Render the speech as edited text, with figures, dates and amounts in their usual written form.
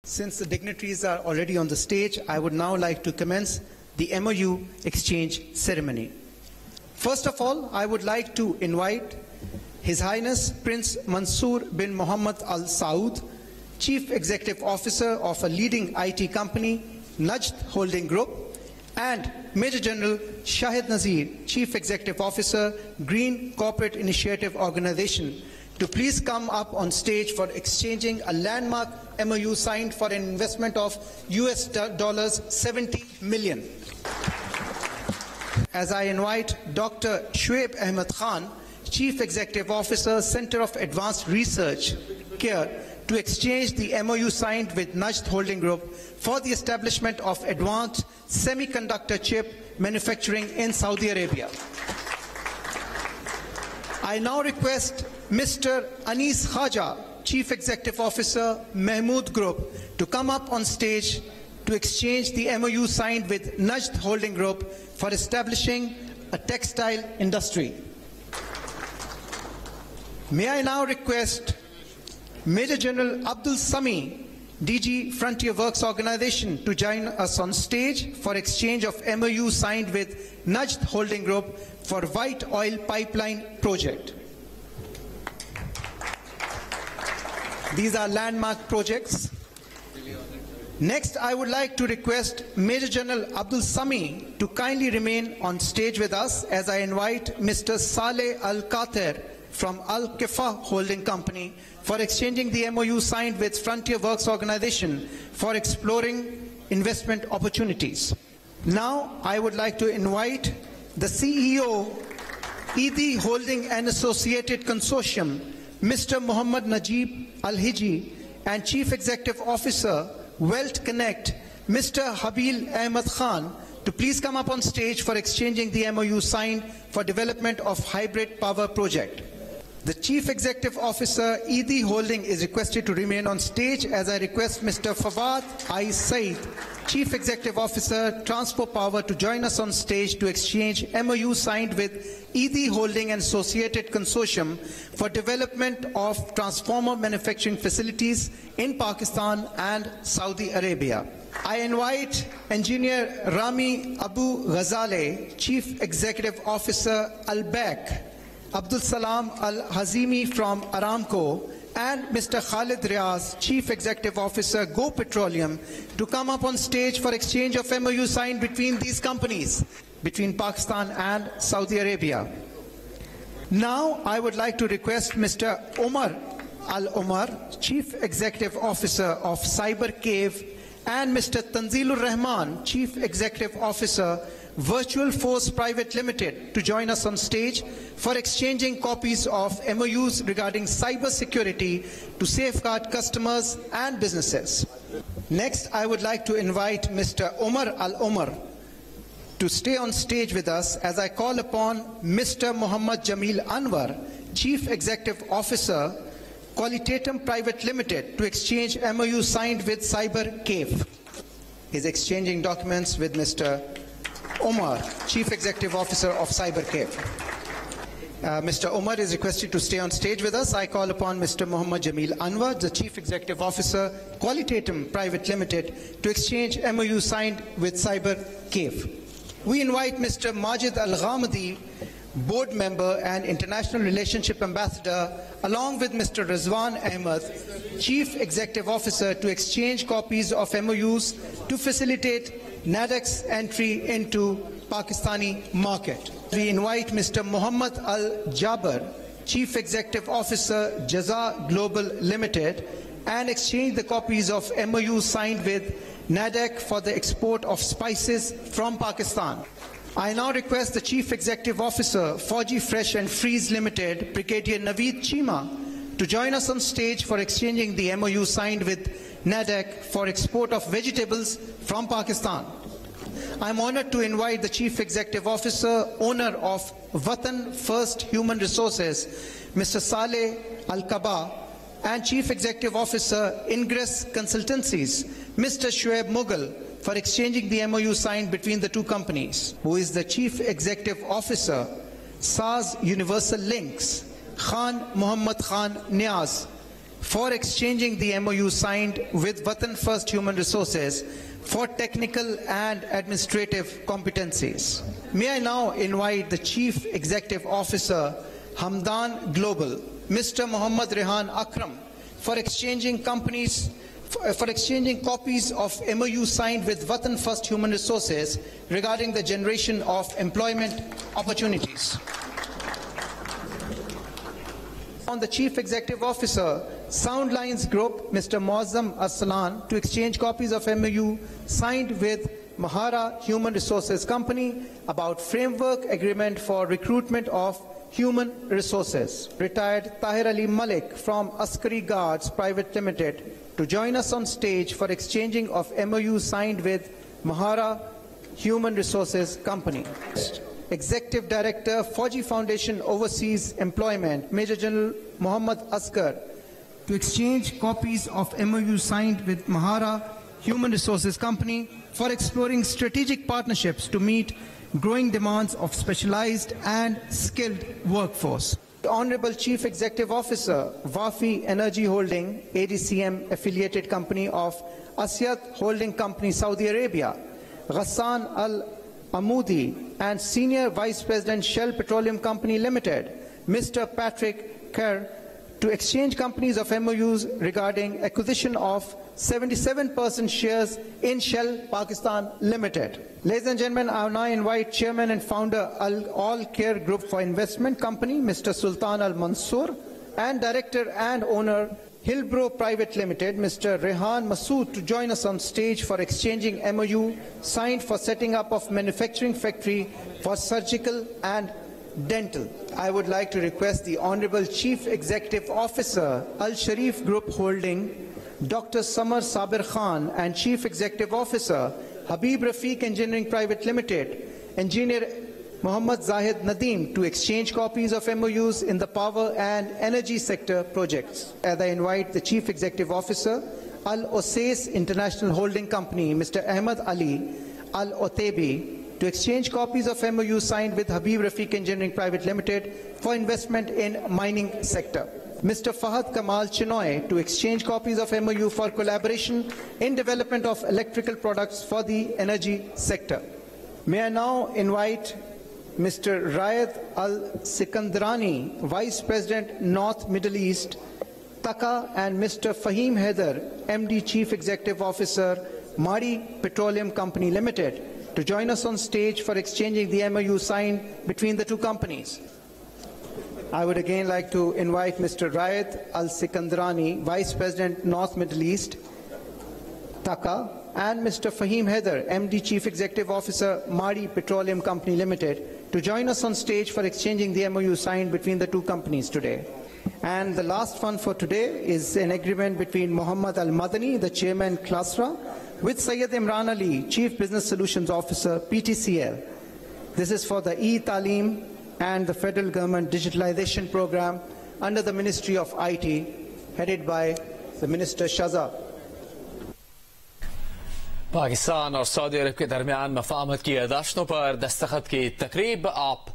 Since the dignitaries are already on the stage, I would now like to commence the MOU exchange ceremony. First of all, I would like to invite His Highness Prince Mansoor bin Mohammed Al Saud, Chief Executive Officer of a leading IT company, Najd Holding Group, and Major General Shahid Nazir, Chief Executive Officer, Green Corporate Initiative Organization, to please come up on stage for exchanging a landmark MOU signed for an investment of US $70 million. As I invite Dr. Shoaib Ahmed Khan, Chief Executive Officer, Center of Advanced Research, CARE, to exchange the MOU signed with Najd Holding Group for the establishment of advanced semiconductor chip manufacturing in Saudi Arabia. I now request Mr. Anis Khaja, Chief Executive Officer, Mahmood Group, to come up on stage to exchange the MOU signed with Najd Holding Group for establishing a textile industry. May I now request Major General Abdul Sami, DG Frontier Works Organization, to join us on stage for exchange of MOU signed with Najd Holding Group for White Oil Pipeline Project. These are landmark projects. Next, I would like to request Major General Abdul Sami to kindly remain on stage with us as I invite Mr. Saleh Al-Qater from Al-Kifa Holding Company for exchanging the MOU signed with Frontier Works Organization for exploring investment opportunities. Now, I would like to invite the CEO, ED Holding and Associated Consortium, Mr. Muhammad Najib Al-Hiji, and Chief Executive Officer, Wealth Connect, Mr. Habil Ahmed Khan, to please come up on stage for exchanging the MOU signed for development of hybrid power project. The Chief Executive Officer, ED Holding, is requested to remain on stage as I request Mr. Fawad I. Said, Chief Executive Officer, Transport Power, to join us on stage to exchange MOU signed with ED Holding and Associated Consortium for development of transformer manufacturing facilities in Pakistan and Saudi Arabia. I invite Engineer Rami Abu Ghazale, Chief Executive Officer, Al-Baq, Abdul Salam Al-Hazimi from Aramco, and Mr. Khalid Riaz, Chief Executive Officer, Go Petroleum, to come up on stage for exchange of MOU signed between these companies, between Pakistan and Saudi Arabia. Now, I would like to request Mr. Omar Al-Omar, Chief Executive Officer of Cyber Cave, and Mr. Tanzilur Rahman, Chief Executive Officer, Virtual Force Private Limited, to join us on stage for exchanging copies of MOUs regarding cyber security to safeguard customers and businesses. Next, I would like to invite Mr. Omar Al-Omar to stay on stage with us as I call upon Mr. Muhammad Jamil Anwar, Chief Executive Officer, Qualitatum Private Limited, to exchange MOU signed with Cyber Cave. He is exchanging documents with Mr. Omar, Chief Executive Officer of Cyber Cave. Mr. Omar is requested to stay on stage with us. I call upon Mr. Muhammad Jamil Anwar, the Chief Executive Officer, Qualitatum Private Limited, to exchange MOU signed with Cyber Cave. We invite Mr. Majid Al-Ghamdi, Board Member and International Relationship Ambassador, along with Mr. Rizwan Ahmed, Chief Executive Officer, to exchange copies of MOUs to facilitate NADEC's entry into Pakistani market. We invite Mr. Muhammad Al-Jaber, Chief Executive Officer, Jaza Global Limited, and exchange the copies of MOUs signed with NADEC for the export of spices from Pakistan. I now request the Chief Executive Officer, Fauji Fresh and Freeze Limited, Brigadier Naveed Chima, to join us on stage for exchanging the MOU signed with NADEC for export of vegetables from Pakistan. I am honored to invite the Chief Executive Officer, owner of Watan First Human Resources, Mr. Saleh Al-Kaba, and Chief Executive Officer, Ingress Consultancies, Mr. Shoaib Mughal, for exchanging the MOU signed between the two companies. Who is the Chief Executive Officer, SAS Universal Links, Khan Muhammad Khan Niaz, for exchanging the MoU signed with Watan First Human Resources for technical and administrative competencies. May I now invite the Chief Executive Officer, Hamdan Global, Mr. Muhammad Rehan Akram, for exchanging copies of MoU signed with Watan First Human Resources regarding the generation of employment opportunities. On the Chief Executive Officer, Sound Lines Group, Mr. Muazzam Arsalan, to exchange copies of MoU signed with Mahara Human Resources Company about framework agreement for recruitment of human resources. Retired Tahir Ali Malik from Askari Guards Private Limited to join us on stage for exchanging of MoU signed with Mahara Human Resources Company. Executive Director, Fauji Foundation Overseas Employment, Major General Muhammad Asghar, to exchange copies of MoU signed with Mahara Human Resources Company for exploring strategic partnerships to meet growing demands of specialized and skilled workforce. The Honorable Chief Executive Officer, Wafi Energy Holding, ADCM affiliated company of Asyat Holding Company, Saudi Arabia, Ghassan Al-Amoudi, and Senior Vice President, Shell Petroleum Company Limited, Mr. Patrick Kerr, to exchange companies of MoUs regarding acquisition of 77% shares in Shell Pakistan Limited. Ladies and gentlemen, I now invite Chairman and Founder All Care Group for Investment Company, Mr. Sultan Al Mansoor, and Director and Owner, Hillbrow Private Limited, Mr. Rehan Masood, to join us on stage for exchanging MoU signed for setting up of manufacturing factory for surgical and dental. I would like to request the Honorable Chief Executive Officer, Al Sharif Group Holding, Dr. Samar Sabir Khan, and Chief Executive Officer, Habib Rafiq Engineering Private Limited, Engineer Muhammad Zahid Nadeem, to exchange copies of MoUs in the power and energy sector projects. As I invite the Chief Executive Officer, Al Osais International Holding Company, Mr. Ahmed Ali Al Otebi, to exchange copies of MoU signed with Habib Rafiq Engineering Private Limited for investment in mining sector. Mr. Fahad Kamal Chinoy, to exchange copies of MoU for collaboration in development of electrical products for the energy sector. May I now invite Mr. Rayed Al-Sikandrani, Vice President, North Middle East, Taka, and Mr. Fahim Haider, MD Chief Executive Officer, Mari Petroleum Company Limited, to join us on stage for exchanging the MoU signed between the two companies. I would again like to invite Mr. Rayed Al-Sikandrani, Vice President, North Middle East, Taka, and Mr. Fahim Haider, MD Chief Executive Officer, Mari Petroleum Company Limited, to join us on stage for exchanging the MoU signed between the two companies today. And the last one for today is an agreement between Muhammad Al-Madani, the Chairman, Klasra, with Syed Imran Ali, Chief Business Solutions Officer, PTCL. This is for the e-Talim and the Federal Government Digitalization Program under the Ministry of IT, headed by the Minister Shahzad. Pakistan और Saudi अरब के दरमियान मफाहमत की याददाश्तों पर दस्तखत की तकरीब आप